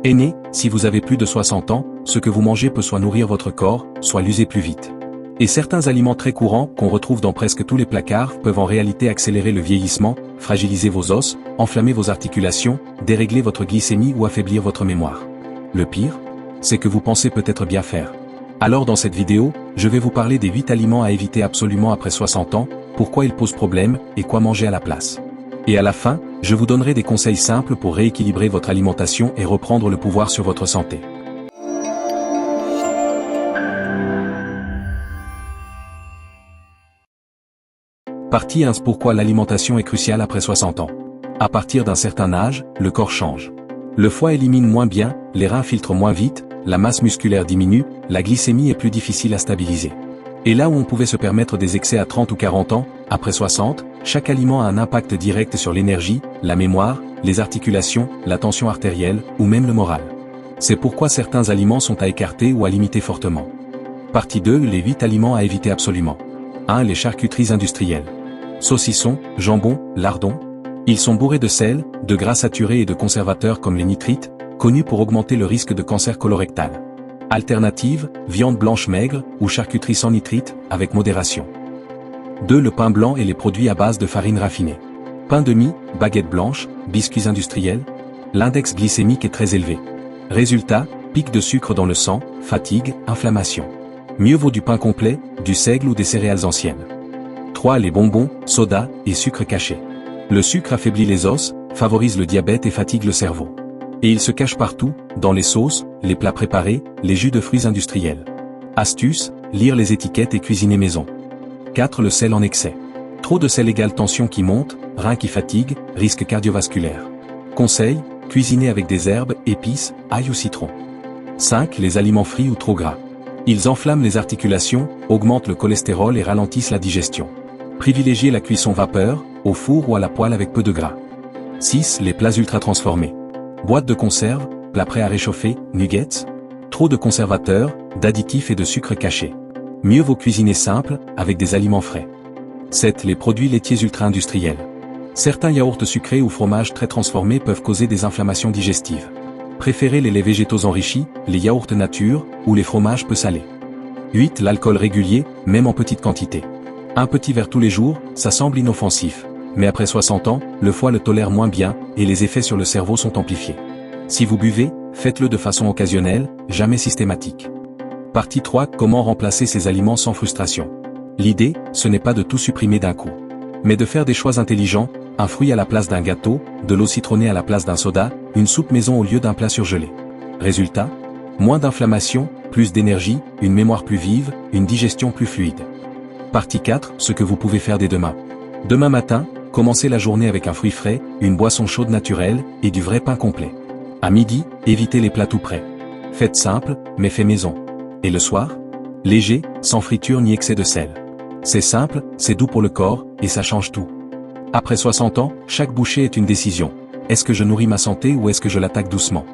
Aîné, si vous avez plus de 60 ans, ce que vous mangez peut soit nourrir votre corps, soit l'user plus vite. Et certains aliments très courants, qu'on retrouve dans presque tous les placards, peuvent en réalité accélérer le vieillissement, fragiliser vos os, enflammer vos articulations, dérégler votre glycémie ou affaiblir votre mémoire. Le pire, c'est que vous pensez peut-être bien faire. Alors dans cette vidéo, je vais vous parler des 8 aliments à éviter absolument après 60 ans, pourquoi ils posent problème et quoi manger à la place. Et à la fin, je vous donnerai des conseils simples pour rééquilibrer votre alimentation et reprendre le pouvoir sur votre santé. Partie 1. Pourquoi l'alimentation est cruciale après 60 ans. À partir d'un certain âge, le corps change. Le foie élimine moins bien, les reins filtrent moins vite, la masse musculaire diminue, la glycémie est plus difficile à stabiliser. Et là où on pouvait se permettre des excès à 30 ou 40 ans, après 60, chaque aliment a un impact direct sur l'énergie, la mémoire, les articulations, la tension artérielle, ou même le moral. C'est pourquoi certains aliments sont à écarter ou à limiter fortement. Partie 2. Les 8 aliments à éviter absolument. 1. Les charcuteries industrielles. Saucissons, jambon, lardons. Ils sont bourrés de sel, de gras saturés et de conservateurs comme les nitrites, connus pour augmenter le risque de cancer colorectal. Alternative, viande blanche maigre ou charcuterie sans nitrite, avec modération. 2. Le pain blanc et les produits à base de farine raffinée. Pain de mie, baguette blanche, biscuits industriels. L'index glycémique est très élevé. Résultat, pic de sucre dans le sang, fatigue, inflammation. Mieux vaut du pain complet, du seigle ou des céréales anciennes. 3. Les bonbons, sodas et sucres cachés. Le sucre affaiblit les os, favorise le diabète et fatigue le cerveau. Et il se cache partout, dans les sauces, les plats préparés, les jus de fruits industriels. Astuce, lire les étiquettes et cuisiner maison. 4. Le sel en excès. Trop de sel égale tension qui monte, reins qui fatiguent, risque cardiovasculaire. Conseil, cuisiner avec des herbes, épices, ail ou citron. 5. Les aliments frits ou trop gras. Ils enflamment les articulations, augmentent le cholestérol et ralentissent la digestion. Privilégiez la cuisson vapeur, au four ou à la poêle avec peu de gras. 6. Les plats ultra transformés. Boîtes de conserve, plats prêts à réchauffer, nuggets. Trop de conservateurs, d'additifs et de sucre cachés. Mieux vaut cuisiner simple, avec des aliments frais. 7. Les produits laitiers ultra-industriels. Certains yaourts sucrés ou fromages très transformés peuvent causer des inflammations digestives. Préférez les laits végétaux enrichis, les yaourts nature, ou les fromages peu salés. 8. L'alcool régulier, même en petite quantité. Un petit verre tous les jours, ça semble inoffensif. Mais après 60 ans, le foie le tolère moins bien, et les effets sur le cerveau sont amplifiés. Si vous buvez, faites-le de façon occasionnelle, jamais systématique. Partie 3. Comment remplacer ces aliments sans frustration. L'idée, ce n'est pas de tout supprimer d'un coup. Mais de faire des choix intelligents, un fruit à la place d'un gâteau, de l'eau citronnée à la place d'un soda, une soupe maison au lieu d'un plat surgelé. Résultat, moins d'inflammation, plus d'énergie, une mémoire plus vive, une digestion plus fluide. Partie 4. Ce que vous pouvez faire dès demain. Demain matin, commencez la journée avec un fruit frais, une boisson chaude naturelle, et du vrai pain complet. À midi, évitez les plats tout prêts. Faites simple, mais fait maison. Et le soir? Léger, sans friture ni excès de sel. C'est simple, c'est doux pour le corps, et ça change tout. Après 60 ans, chaque bouchée est une décision. Est-ce que je nourris ma santé ou est-ce que je l'attaque doucement?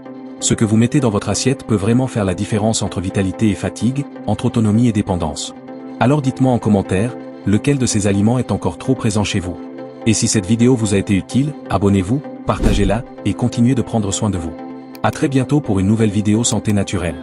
Ce que vous mettez dans votre assiette peut vraiment faire la différence entre vitalité et fatigue, entre autonomie et dépendance. Alors dites-moi en commentaire, lequel de ces aliments est encore trop présent chez vous? Et si cette vidéo vous a été utile, abonnez-vous, partagez-la, et continuez de prendre soin de vous. À très bientôt pour une nouvelle vidéo santé naturelle.